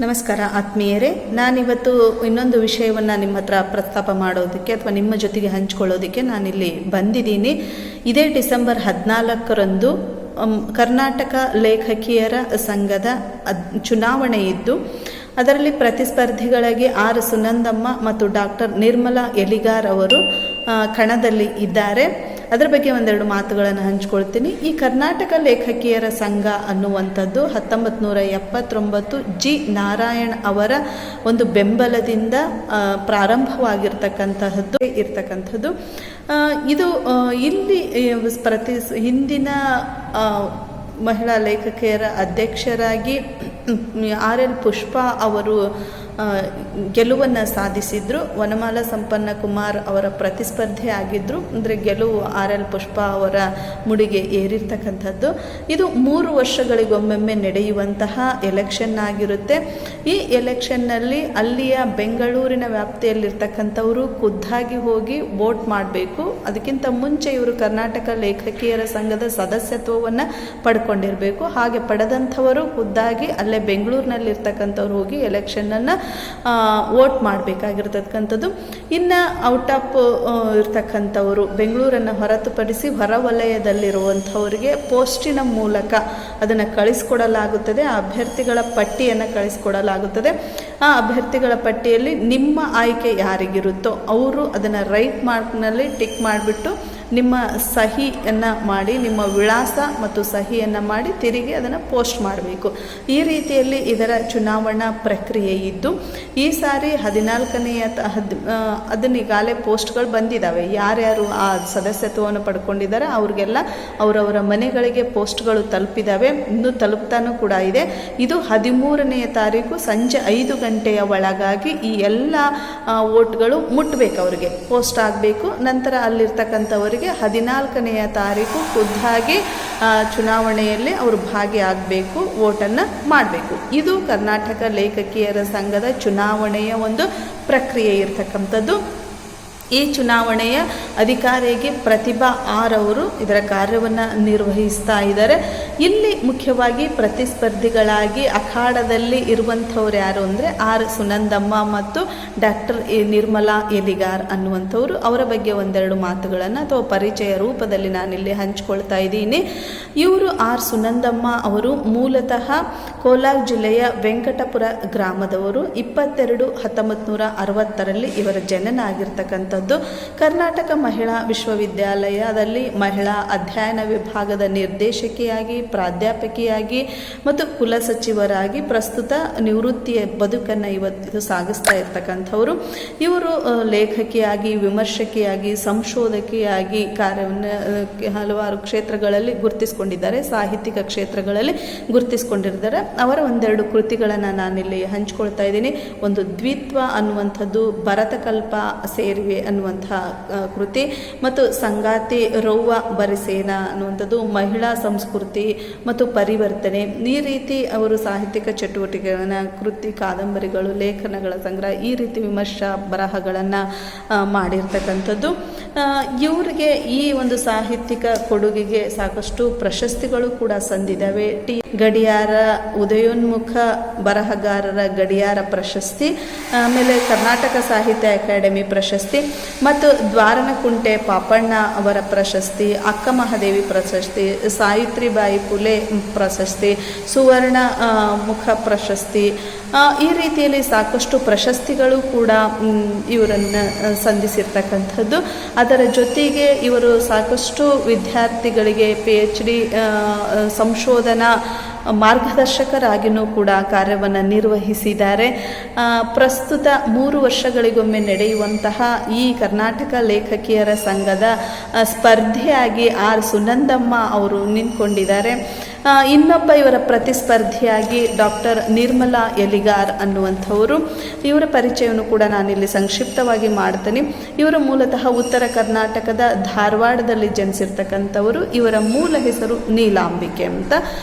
ನಮಸ್ಕಾರ ಆತ್ಮೀಯರೇ, ನಾನಿವತ್ತು ಇನ್ನೊಂದು ವಿಷಯವನ್ನು ನಿಮ್ಮ ಹತ್ರ ಪ್ರಸ್ತಾಪ ಮಾಡೋದಕ್ಕೆ ಅಥವಾ ನಿಮ್ಮ ಜೊತೆಗೆ ಹಂಚ್ಕೊಳ್ಳೋದಕ್ಕೆ ನಾನಿಲ್ಲಿ ಬಂದಿದ್ದೀನಿ. ಇದೇ ಡಿಸೆಂಬರ್ 14ರಂದು ಕರ್ನಾಟಕ ಲೇಖಕಿಯರ ಸಂಘದ ಚುನಾವಣೆ ಇದ್ದು, ಅದರಲ್ಲಿ ಪ್ರತಿಸ್ಪರ್ಧಿಗಳಾಗಿ ಆರ್ ಸುನಂದಮ್ಮ ಮತ್ತು ಡಾಕ್ಟರ್ ನಿರ್ಮಲಾ ಎಲಿಗಾರ್ ಅವರು ಕಣದಲ್ಲಿ ಇದ್ದಾರೆ. ಅದರ ಬಗ್ಗೆ ಒಂದೆರಡು ಮಾತುಗಳನ್ನು ಹಂಚ್ಕೊಳ್ತೀನಿ. ಈ ಕರ್ನಾಟಕ ಲೇಖಕಿಯರ ಸಂಘ ಅನ್ನುವಂಥದ್ದು 1979 ಜಿ ನಾರಾಯಣ್ ಅವರ ಒಂದು ಬೆಂಬಲದಿಂದ ಪ್ರಾರಂಭವಾಗಿರ್ತಕ್ಕಂಥದ್ದು. ಇದು ಇಲ್ಲಿ ಹಿಂದಿನ ಮಹಿಳಾ ಲೇಖಕಿಯರ ಅಧ್ಯಕ್ಷರಾಗಿ RL ಪುಷ್ಪಾ ಅವರು ಗೆಲುವನ್ನು ಸಾಧಿಸಿದ್ರು. ವನಮಾಲ ಸಂಪನ್ನ ಕುಮಾರ್ ಅವರ ಪ್ರತಿಸ್ಪರ್ಧಿ ಆಗಿದ್ದರು. ಅಂದರೆ ಗೆಲುವು RL ಪುಷ್ಪಾ ಅವರ ಮುಡಿಗೆ ಏರಿರ್ತಕ್ಕಂಥದ್ದು. ಇದು 3 ವರ್ಷಗಳಿಗೊಮ್ಮೊಮ್ಮೆ ನಡೆಯುವಂತಹ ಎಲೆಕ್ಷನ್ ಆಗಿರುತ್ತೆ. ಈ ಎಲೆಕ್ಷನ್ನಲ್ಲಿ ಅಲ್ಲಿಯ ಬೆಂಗಳೂರಿನ ವ್ಯಾಪ್ತಿಯಲ್ಲಿರ್ತಕ್ಕಂಥವರು ಖುದ್ದಾಗಿ ಹೋಗಿ ವೋಟ್ ಮಾಡಬೇಕು. ಅದಕ್ಕಿಂತ ಮುಂಚೆ ಇವರು ಕರ್ನಾಟಕ ಲೇಖಕಿಯರ ಸಂಘದ ಸದಸ್ಯತ್ವವನ್ನು ಪಡ್ಕೊಂಡಿರಬೇಕು. ಹಾಗೆ ಪಡೆದಂಥವರು ಖುದ್ದಾಗಿ ಅಲ್ಲೇ ಬೆಂಗಳೂರಿನಲ್ಲಿರ್ತಕ್ಕಂಥವ್ರು ಹೋಗಿ ಎಲೆಕ್ಷನನ್ನು ವೋಟ್ ಮಾಡಬೇಕಾಗಿರ್ತಕ್ಕಂಥದ್ದು. ಇನ್ನು ಔಟ್ ಆಫ್ ಇರ್ತಕ್ಕಂಥವರು ಬೆಂಗಳೂರನ್ನು ಹೊರತುಪಡಿಸಿ ಹೊರವಲಯದಲ್ಲಿರುವಂಥವರಿಗೆ ಪೋಸ್ಟಿನ ಮೂಲಕ ಅದನ್ನು ಕಳಿಸ್ಕೊಡಲಾಗುತ್ತದೆ. ಆ ಅಭ್ಯರ್ಥಿಗಳ ಪಟ್ಟಿಯನ್ನು ಕಳಿಸ್ಕೊಡಲಾಗುತ್ತದೆ. ಆ ಅಭ್ಯರ್ಥಿಗಳ ಪಟ್ಟಿಯಲ್ಲಿ ನಿಮ್ಮ ಆಯ್ಕೆ ಯಾರಿಗಿರುತ್ತೋ ಅವರು ಅದನ್ನು ರೈಟ್ ಮಾರ್ಕ್ನಲ್ಲಿ ಟಿಕ್ ಮಾಡಿಬಿಟ್ಟು ನಿಮ್ಮ ಸಹಿಯನ್ನು ಮಾಡಿ, ನಿಮ್ಮ ವಿಳಾಸ ಮತ್ತು ಸಹಿಯನ್ನು ಮಾಡಿ ತಿರುಗಿ ಅದನ್ನು ಪೋಸ್ಟ್ ಮಾಡಬೇಕು. ಈ ರೀತಿಯಲ್ಲಿ ಇದರ ಚುನಾವಣಾ ಪ್ರಕ್ರಿಯೆ ಇದ್ದು, ಈ ಸಾರಿ 14ನೇ ಅದನ್ನೀಗಾಗಲೇ ಪೋಸ್ಟ್ಗಳು ಬಂದಿದ್ದಾವೆ. ಯಾರ್ಯಾರು ಆ ಸದಸ್ಯತ್ವವನ್ನು ಪಡ್ಕೊಂಡಿದ್ದಾರೆ ಅವ್ರಿಗೆಲ್ಲ ಅವರವರ ಮನೆಗಳಿಗೆ ಪೋಸ್ಟ್ಗಳು ತಲುಪಿದ್ದಾವೆ. ಇನ್ನೂ ತಲುಪ್ತಾನೂ ಕೂಡ ಇದೆ. ಇದು 13ನೇ ತಾರೀಕು ಸಂಜೆ 5 ಗಂಟೆಯ ಒಳಗಾಗಿ ಈ ಎಲ್ಲ ವೋಟ್ಗಳು ಮುಟ್ಟಬೇಕು, ಅವರಿಗೆ ಪೋಸ್ಟ್ ಆಗಬೇಕು. ನಂತರ ಅಲ್ಲಿರ್ತಕ್ಕಂಥವರಿಗೆ 14ನೇ ತಾರೀಕು ಖುದ್ದಾಗಿ ಚುನಾವಣೆಯಲ್ಲಿ ಅವರು ಭಾಗಿಯಾಗಬೇಕು, ವೋಟನ್ನು ಮಾಡಬೇಕು. ಇದು ಕರ್ನಾಟಕ ಲೇಖಕಿಯರ ಸಂಘದ ಚುನಾವಣೆಯ ಒಂದು ಪ್ರಕ್ರಿಯೆ ಇರತಕ್ಕಂಥದ್ದು. ಈ ಚುನಾವಣೆಯ ಅಧಿಕಾರಿಗೆ ಪ್ರತಿಭಾ ಆರ್ ಅವರು ಇದರ ಕಾರ್ಯವನ್ನು ನಿರ್ವಹಿಸ್ತಾ ಇದ್ದಾರೆ. ಇಲ್ಲಿ ಮುಖ್ಯವಾಗಿ ಪ್ರತಿಸ್ಪರ್ಧಿಗಳಾಗಿ ಅಖಾಡದಲ್ಲಿ ಇರುವಂಥವ್ರು ಯಾರು ಅಂದರೆ ಆರ್ ಸುನಂದಮ್ಮ ಮತ್ತು ಡಾಕ್ಟರ್ ನಿರ್ಮಲಾ ಎಲಿಗಾರ್ ಅನ್ನುವಂಥವ್ರು. ಅವರ ಬಗ್ಗೆ ಒಂದೆರಡು ಮಾತುಗಳನ್ನು ಅಥವಾ ಪರಿಚಯ ರೂಪದಲ್ಲಿ ನಾನಿಲ್ಲಿ ಹಂಚ್ಕೊಳ್ತಾ ಇದ್ದೀನಿ. ಇವರು ಆರ್ ಸುನಂದಮ್ಮ ಅವರು ಮೂಲತಃ ಕೋಲಾರ ಜಿಲ್ಲೆಯ ವೆಂಕಟಪುರ ಗ್ರಾಮದವರು. 22/1960 ಇವರ ಜನನ ಆಗಿರ್ತಕ್ಕಂಥ ಕರ್ನಾಟಕ ಮಹಿಳಾ ವಿಶ್ವವಿದ್ಯಾಲಯದಲ್ಲಿ ಮಹಿಳಾ ಅಧ್ಯಯನ ವಿಭಾಗದ ನಿರ್ದೇಶಕಿಯಾಗಿ, ಪ್ರಾಧ್ಯಾಪಕಿಯಾಗಿ ಮತ್ತು ಕುಲಸಚಿವರಾಗಿ ಪ್ರಸ್ತುತ ನಿವೃತ್ತಿಯ ಬದುಕನ್ನು ಇವತ್ತು ಸಾಗಿಸ್ತಾ ಇರ್ತಕ್ಕಂಥವರು. ಇವರು ಲೇಖಕಿಯಾಗಿ, ವಿಮರ್ಶಕಿಯಾಗಿ, ಸಂಶೋಧಕಿಯಾಗಿ ಕಾರ್ಯವನ್ನು ಹಲವಾರು ಕ್ಷೇತ್ರಗಳಲ್ಲಿ ಗುರುತಿಸಿಕೊಂಡಿದ್ದಾರೆ. ಸಾಹಿತ್ಯಿಕ ಕ್ಷೇತ್ರಗಳಲ್ಲಿ ಗುರುತಿಸಿಕೊಂಡಿದ್ದಾರೆ. ಅವರ ಒಂದೆರಡು ಕೃತಿಗಳನ್ನು ನಾನಿಲ್ಲಿ ಹಂಚ್ಕೊಳ್ತಾ ಇದ್ದೀನಿ. ಒಂದು ದ್ವಿತ್ವ ಅನ್ನುವಂಥದ್ದು, ಭರತಕಲ್ಪ ಸೇರಿವೆ ಅನ್ನುವಂತಹ ಕೃತಿ, ಮತ್ತು ಸಂಗಾತಿ ರೌವ ಬರಿಸೇನ ಅನ್ನುವಂಥದ್ದು, ಮಹಿಳಾ ಸಂಸ್ಕೃತಿ ಮತ್ತು ಪರಿವರ್ತನೆ. ಈ ರೀತಿ ಅವರು ಸಾಹಿತ್ಯಿಕ ಚಟುವಟಿಕೆಗಳನ್ನು, ಕೃತಿ, ಕಾದಂಬರಿಗಳು, ಲೇಖನಗಳ ಸಂಗ್ರಹ, ಈ ರೀತಿ ವಿಮರ್ಶಾ ಬರಹಗಳನ್ನು ಮಾಡಿರ್ತಕ್ಕಂಥದ್ದು. ಇವರಿಗೆ ಈ ಒಂದು ಸಾಹಿತ್ಯಿಕ ಕೊಡುಗೆಗೆ ಸಾಕಷ್ಟು ಪ್ರಶಸ್ತಿಗಳು ಕೂಡ ಸಂದಿದ್ದಾವೆ. ಗಡಿಯಾರ, ಉದಯೋನ್ಮುಖ ಬರಹಗಾರರ ಗಡಿಯಾರ ಪ್ರಶಸ್ತಿ, ಆಮೇಲೆ ಕರ್ನಾಟಕ ಸಾಹಿತ್ಯ ಅಕಾಡೆಮಿ ಪ್ರಶಸ್ತಿ, ಮತ್ತು ದ್ವಾರನಕುಂಟೆ ಪಾಪಣ್ಣ ಅವರ ಪ್ರಶಸ್ತಿ, ಅಕ್ಕ ಮಹಾದೇವಿ ಪ್ರಶಸ್ತಿ, ಸಾವಿತ್ರಿಬಾಯಿ ಪುಲೆ ಪ್ರಶಸ್ತಿ, ಸುವರ್ಣ ಮುಖ ಪ್ರಶಸ್ತಿ, ಈ ರೀತಿಯಲ್ಲಿ ಸಾಕಷ್ಟು ಪ್ರಶಸ್ತಿಗಳು ಕೂಡ ಇವರನ್ನು ಸಂಧಿಸಿರ್ತಕ್ಕಂಥದ್ದು. ಅದರ ಜೊತೆಗೆ ಇವರು ಸಾಕಷ್ಟು ವಿದ್ಯಾರ್ಥಿಗಳಿಗೆ PhD ಸಂಶೋಧನಾ ಮಾರ್ಗದರ್ಶಕರಾಗಿಯೂ ಕೂಡ ಕಾರ್ಯವನ್ನು ನಿರ್ವಹಿಸಿದ್ದಾರೆ. ಪ್ರಸ್ತುತ 3 ವರ್ಷಗಳಿಗೊಮ್ಮೆ ನಡೆಯುವಂತಹ ಈ ಕರ್ನಾಟಕ ಲೇಖಕಿಯರ ಸಂಘದ ಸ್ಪರ್ಧೆಯಾಗಿ ಆರ್ ಸುನಂದಮ್ಮ ಅವರು ನಿಂತ್ಕೊಂಡಿದ್ದಾರೆ. ಇನ್ನೊಬ್ಬ ಇವರ ಪ್ರತಿಸ್ಪರ್ಧಿಯಾಗಿ ಡಾಕ್ಟರ್ ನಿರ್ಮಲಾ ಎಲಿಗಾರ್ ಅನ್ನುವಂಥವರು. ಇವರ ಪರಿಚಯವನ್ನು ಕೂಡ ನಾನಿಲ್ಲಿ ಸಂಕ್ಷಿಪ್ತವಾಗಿ ಮಾಡ್ತೀನಿ. ಇವರು ಮೂಲತಃ ಉತ್ತರ ಕರ್ನಾಟಕದ ಧಾರವಾಡದಲ್ಲಿ ಜನಿಸಿರ್ತಕ್ಕಂಥವರು. ಇವರ ಮೂಲ ಹೆಸರು ನೀಲಾಂಬಿಕೆ ಅಂತ.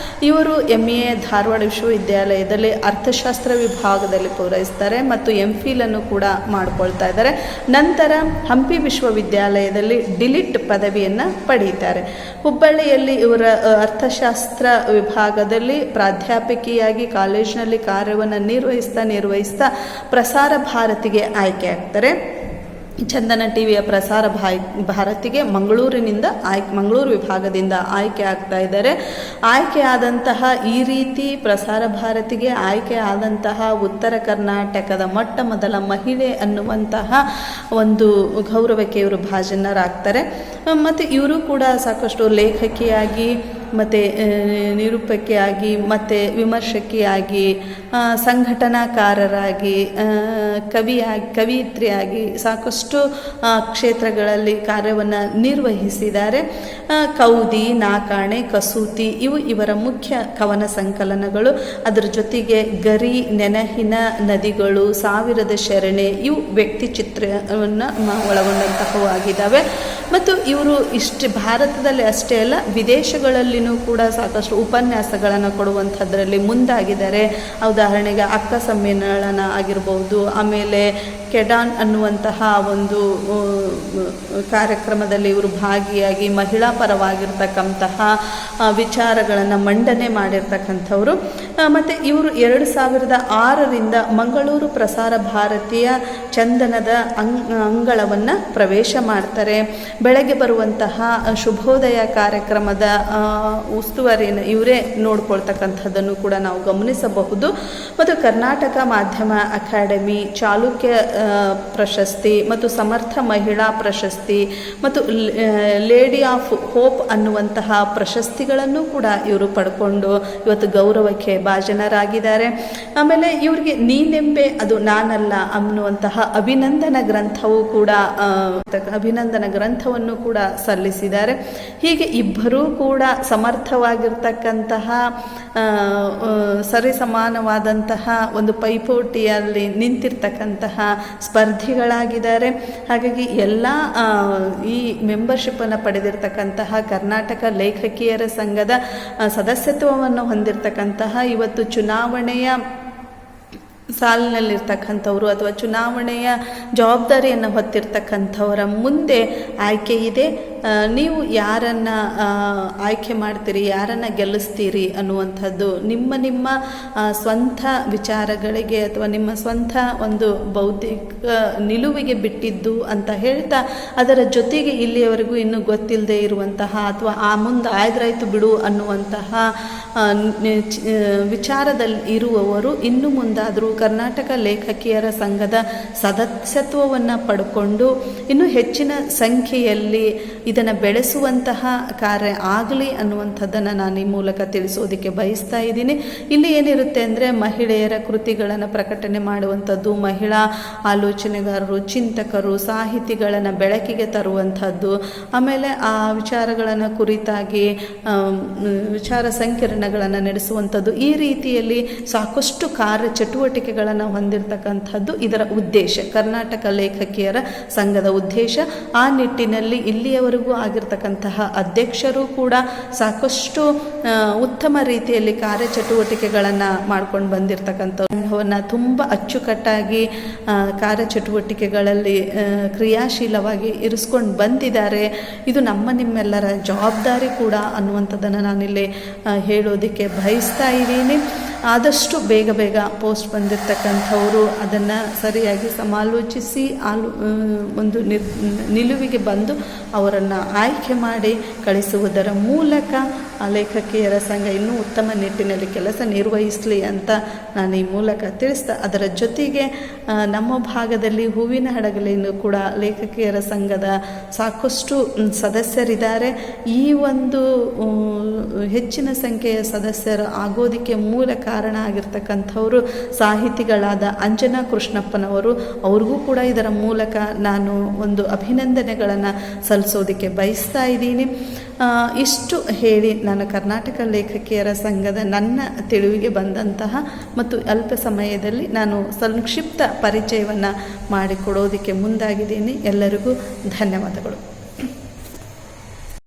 ಇವರು MA ಧಾರವಾಡ ವಿಶ್ವವಿದ್ಯಾಲಯದಲ್ಲಿ ಅರ್ಥಶಾಸ್ತ್ರ ವಿಭಾಗದಲ್ಲಿ ಪೂರೈಸ್ತಾರೆ ಮತ್ತು MPhil ಅನ್ನು ಕೂಡ ಮಾಡ್ಕೊಳ್ತಾ ಇದ್ದಾರೆ. ನಂತರ ಹಂಪಿ ವಿಶ್ವವಿದ್ಯಾಲಯದಲ್ಲಿ ಡಿಲಿಟ್ ಪದವಿಯನ್ನು ಪಡೆಯುತ್ತಾರೆ. ಹುಬ್ಬಳ್ಳಿಯಲ್ಲಿ ಇವರ ಅರ್ಥಶಾಸ್ತ್ರ ವಿಭಾಗದಲ್ಲಿ ಪ್ರಾಧ್ಯಾಪಕಿಯಾಗಿ ಕಾಲೇಜಿನಲ್ಲಿ ಕಾರ್ಯವನ್ನು ನಿರ್ವಹಿಸ್ತಾ ಪ್ರಸಾರ ಭಾರತಿಗೆ ಆಯ್ಕೆ ಆಗ್ತಾರೆ. ಚಂದನ ಟಿವಿಯ ಪ್ರಸಾರ ಭಾರತಿಗೆ ಮಂಗಳೂರು ವಿಭಾಗದಿಂದ ಆಯ್ಕೆ ಆಗ್ತಾ ಇದ್ದಾರೆ. ಆಯ್ಕೆ ಆದಂತಹ ಈ ರೀತಿ ಪ್ರಸಾರ ಭಾರತಿಗೆ ಆಯ್ಕೆ ಆದಂತಹ ಉತ್ತರ ಕರ್ನಾಟಕದ ಮೊಟ್ಟ ಮೊದಲ ಮಹಿಳೆ ಅನ್ನುವಂತಹ ಒಂದು ಗೌರವಕ್ಕೆ ಇವರು ಭಾಜನರಾಗ್ತಾರೆ. ಮತ್ತು ಇವರು ಕೂಡ ಸಾಕಷ್ಟು ಲೇಖಕಿಯಾಗಿ ಮತ್ತು ನಿರೂಪಕಿಯಾಗಿ ಮತ್ತು ವಿಮರ್ಶಕಿಯಾಗಿ ಸಂಘಟನಾಕಾರರಾಗಿ ಕವಿಯತ್ರಿಯಾಗಿ ಸಾಕಷ್ಟು ಕ್ಷೇತ್ರಗಳಲ್ಲಿ ಕಾರ್ಯವನ್ನು ನಿರ್ವಹಿಸಿದ್ದಾರೆ. ಕೌದಿ, ನಾಕಾಣೆ, ಕಸೂತಿ ಇವು ಇವರ ಮುಖ್ಯ ಕವನ ಸಂಕಲನಗಳು. ಅದರ ಜೊತೆಗೆ ಗರಿ, ನೆನಹಿನ ನದಿಗಳು, ಸಾವಿರದ ಶರಣೆ ಇವು ವ್ಯಕ್ತಿ ಚಿತ್ರವನ್ನು ಒಳಗೊಂಡಂತಹವು ಆಗಿದ್ದಾವೆ. ಮತ್ತು ಇವರು ಭಾರತದಲ್ಲಿ ಅಷ್ಟೇ ಅಲ್ಲ, ವಿದೇಶಗಳಲ್ಲಿನೂ ಕೂಡ ಸಾಕಷ್ಟು ಉಪನ್ಯಾಸಗಳನ್ನು ಕೊಡುವಂಥದ್ರಲ್ಲಿ ಮುಂದಾಗಿದ್ದಾರೆ. ಉದಾಹರಣೆಗೆ ಅಕ್ಕ ಸಮ್ಮೇಳನ ಆಗಿರ್ಬೋದು, ಆಮೇಲೆ ಕೆಡಾನ್ ಅನ್ನುವಂತಹ ಒಂದು ಕಾರ್ಯಕ್ರಮದಲ್ಲಿ ಇವರು ಭಾಗಿಯಾಗಿ ಮಹಿಳಾ ಪರವಾಗಿರ್ತಕ್ಕಂತಹ ವಿಚಾರಗಳನ್ನು ಮಂಡನೆ ಮಾಡಿರ್ತಕ್ಕಂಥವ್ರು. ಮತ್ತು ಇವರು 2006ರಿಂದ ಮಂಗಳೂರು ಪ್ರಸಾರ ಭಾರತೀಯ ಚಂದನದ ಅಂಗಳವನ್ನು ಪ್ರವೇಶ ಮಾಡ್ತಾರೆ. ಬೆಳಗ್ಗೆ ಬರುವಂತಹ ಶುಭೋದಯ ಕಾರ್ಯಕ್ರಮದ ಉಸ್ತುವಾರಿಯನ್ನು ಇವರೇ ನೋಡ್ಕೊಳ್ತಕ್ಕಂಥದ್ದನ್ನು ಕೂಡ ನಾವು ಗಮನಿಸಬಹುದು. ಮತ್ತು ಕರ್ನಾಟಕ ಮಾಧ್ಯಮ ಅಕಾಡೆಮಿ, ಚಾಲುಕ್ಯ ಪ್ರಶಸ್ತಿ ಮತ್ತು ಸಮರ್ಥ ಮಹಿಳಾ ಪ್ರಶಸ್ತಿ ಮತ್ತು ಲೇಡಿ ಆಫ್ ಹೋಪ್ ಅನ್ನುವಂತಹ ಪ್ರಶಸ್ತಿಗಳನ್ನು ಕೂಡ ಇವರು ಪಡ್ಕೊಂಡು ಇವತ್ತು ಗೌರವಕ್ಕೆ ಭಾಜನರಾಗಿದ್ದಾರೆ. ಆಮೇಲೆ ಇವರಿಗೆ ನೀನೆಂಬೆ ಅದು ನಾನಲ್ಲ ಅನ್ನುವಂತಹ ಅಭಿನಂದನಾ ಗ್ರಂಥವನ್ನು ಕೂಡ ಸಲ್ಲಿಸಿದ್ದಾರೆ. ಹೀಗೆ ಇಬ್ಬರೂ ಕೂಡ ಸಮರ್ಥವಾಗಿರ್ತಕ್ಕಂತಹ ಸರಿಸಮಾನವಾದಂತಹ ಒಂದು ಪೈಪೋಟಿಯಲ್ಲಿ ನಿಂತಿರ್ತಕ್ಕಂತಹ ಸ್ಪರ್ಧಿಗಳಾಗಿದ್ದಾರೆ. ಹಾಗಾಗಿ ಎಲ್ಲ ಈ ಮೆಂಬರ್ಶಿಪ್ಪನ್ನು ಪಡೆದಿರ್ತಕ್ಕಂತಹ ಕರ್ನಾಟಕ ಲೇಖಕಿಯರ ಸಂಘದ ಸದಸ್ಯತ್ವವನ್ನು ಹೊಂದಿರತಕ್ಕಂತಹ ಇವತ್ತು ಚುನಾವಣೆಯ ಸಾಲಿನಲ್ಲಿರ್ತಕ್ಕಂಥವ್ರು ಅಥವಾ ಚುನಾವಣೆಯ ಜವಾಬ್ದಾರಿಯನ್ನು ಹೊತ್ತಿರ್ತಕ್ಕಂಥವರ ಮುಂದೆ ಆಯ್ಕೆ ಇದೆ. ನೀವು ಯಾರನ್ನು ಆಯ್ಕೆ ಮಾಡ್ತೀರಿ, ಯಾರನ್ನು ಗೆಲ್ಲಿಸ್ತೀರಿ ಅನ್ನುವಂಥದ್ದು ನಿಮ್ಮ ಸ್ವಂತ ವಿಚಾರಗಳಿಗೆ ಅಥವಾ ನಿಮ್ಮ ಸ್ವಂತ ಒಂದು ಬೌದ್ಧಿಕ ನಿಲುವಿಗೆ ಬಿಟ್ಟಿದ್ದು ಅಂತ ಹೇಳ್ತಾ, ಅದರ ಜೊತೆಗೆ ಇಲ್ಲಿಯವರೆಗೂ ಇನ್ನೂ ಗೊತ್ತಿಲ್ಲದೆ ಇರುವಂತಹ ಅಥವಾ ಮುಂದೆ ಆಯ್ದ್ರಾಯ್ತು ಬಿಡು ಅನ್ನುವಂತಹ ವಿಚಾರದಲ್ಲಿ ಇರುವವರು ಇನ್ನು ಮುಂದಾದರೂ ಕರ್ನಾಟಕ ಲೇಖಕಿಯರ ಸಂಘದ ಸದಸ್ಯತ್ವವನ್ನು ಪಡ್ಕೊಂಡು ಇನ್ನೂ ಹೆಚ್ಚಿನ ಸಂಖ್ಯೆಯಲ್ಲಿ ಇದನ್ನು ಬೆಳೆಸುವಂತಹ ಕಾರ್ಯ ಆಗಲಿ ಅನ್ನುವಂಥದ್ದನ್ನು ನಾನು ಈ ಮೂಲಕ ತಿಳಿಸೋದಕ್ಕೆ ಬಯಸ್ತಾ ಇದ್ದೀನಿ. ಇಲ್ಲಿ ಏನಿರುತ್ತೆ ಅಂದರೆ ಮಹಿಳೆಯರ ಕೃತಿಗಳನ್ನು ಪ್ರಕಟಣೆ ಮಾಡುವಂಥದ್ದು, ಮಹಿಳಾ ಆಲೋಚನೆಗಾರರು, ಚಿಂತಕರು, ಸಾಹಿತಿಗಳನ್ನು ಬೆಳಕಿಗೆ ತರುವಂಥದ್ದು, ಆಮೇಲೆ ಆ ವಿಚಾರಗಳನ್ನು ಕುರಿತಾಗಿ ವಿಚಾರ ಸಂಕಿರಣಗಳನ್ನು ನಡೆಸುವಂಥದ್ದು, ಈ ರೀತಿಯಲ್ಲಿ ಸಾಕಷ್ಟು ಕಾರ್ಯಚಟುವಟಿಕೆಗಳನ್ನು ಹೊಂದಿರತಕ್ಕಂಥದ್ದು ಇದರ ಉದ್ದೇಶ, ಕರ್ನಾಟಕ ಲೇಖಕಿಯರ ಸಂಘದ ಉದ್ದೇಶ. ಆ ನಿಟ್ಟಿನಲ್ಲಿ ಇಲ್ಲಿಯವರೆಗೂ ಆಗಿರ್ತಕ್ಕಂತಹ ಅಧ್ಯಕ್ಷರು ಕೂಡ ಸಾಕಷ್ಟು ಉತ್ತಮ ರೀತಿಯಲ್ಲಿ ಕಾರ್ಯಚಟುವಟಿಕೆಗಳನ್ನು ಮಾಡ್ಕೊಂಡು ಬಂದಿರತಕ್ಕಂಥ ಸಂಘವನ್ನು ತುಂಬ ಅಚ್ಚುಕಟ್ಟಾಗಿ ಕಾರ್ಯಚಟುವಟಿಕೆಗಳಲ್ಲಿ ಕ್ರಿಯಾಶೀಲವಾಗಿ ಇರಿಸ್ಕೊಂಡು ಬಂದಿದ್ದಾರೆ. ಇದು ನಿಮ್ಮೆಲ್ಲರ ಜವಾಬ್ದಾರಿ ಕೂಡ ಅನ್ನುವಂಥದ್ದನ್ನು ನಾನಿಲ್ಲಿ ಹೇಳೋದಕ್ಕೆ ಬಯಸ್ತಾ ಇದ್ದೀನಿ. ಆದಷ್ಟು ಬೇಗ ಪೋಸ್ಟ್ ಬಂದಿರತಕ್ಕಂಥವರು ಅದನ್ನು ಸರಿಯಾಗಿ ಸಮಾಲೋಚಿಸಿ ಒಂದು ನಿಲುವಿಗೆ ಬಂದು ಅವರನ್ನು ಆಯ್ಕೆ ಮಾಡಿ ಕಳಿಸುವುದರ ಮೂಲಕ ಲೇಖಕಿಯರ ಸಂಘ ಇನ್ನೂ ಉತ್ತಮ ನಿಟ್ಟಿನಲ್ಲಿ ಕೆಲಸ ನಿರ್ವಹಿಸಲಿ ಅಂತ ನಾನು ಈ ಮೂಲಕ ತಿಳಿಸ್ತಾ, ಅದರ ಜೊತೆಗೆ ನಮ್ಮ ಭಾಗದಲ್ಲಿ ಹೂವಿನ ಹಡಗಲಿನೂ ಕೂಡ ಲೇಖಕಿಯರ ಸಂಘದ ಸಾಕಷ್ಟು ಸದಸ್ಯರಿದ್ದಾರೆ. ಈ ಒಂದು ಹೆಚ್ಚಿನ ಸಂಖ್ಯೆಯ ಸದಸ್ಯರು ಆಗೋದಕ್ಕೆ ಮೂಲ ಕಾರಣ ಆಗಿರ್ತಕ್ಕಂಥವರು ಸಾಹಿತಿಗಳಾದ ಅಂಜನಾ ಕೃಷ್ಣಪ್ಪನವರು. ಅವ್ರಿಗೂ ಕೂಡ ಇದರ ಮೂಲಕ ನಾನು ಒಂದು ಅಭಿನಂದನೆಗಳನ್ನು ಸಲ್ಲಿಸೋದಕ್ಕೆ ಬಯಸ್ತಾ ಇದ್ದೀನಿ. ಇಷ್ಟು ಹೇಳಿ ನಾನು ಕರ್ನಾಟಕ ಲೇಖಕಿಯರ ಸಂಘದ ನನ್ನ ತಿಳಿವಿಗೆ ಬಂದಂತಹ ಮತ್ತು ಅಲ್ಪ ಸಮಯದಲ್ಲಿ ನಾನು ಸಂಕ್ಷಿಪ್ತ ಪರಿಚಯವನ್ನು ಮಾಡಿಕೊಡೋದಕ್ಕೆ ಮುಂದಾಗಿದ್ದೀನಿ. ಎಲ್ಲರಿಗೂ ಧನ್ಯವಾದಗಳು.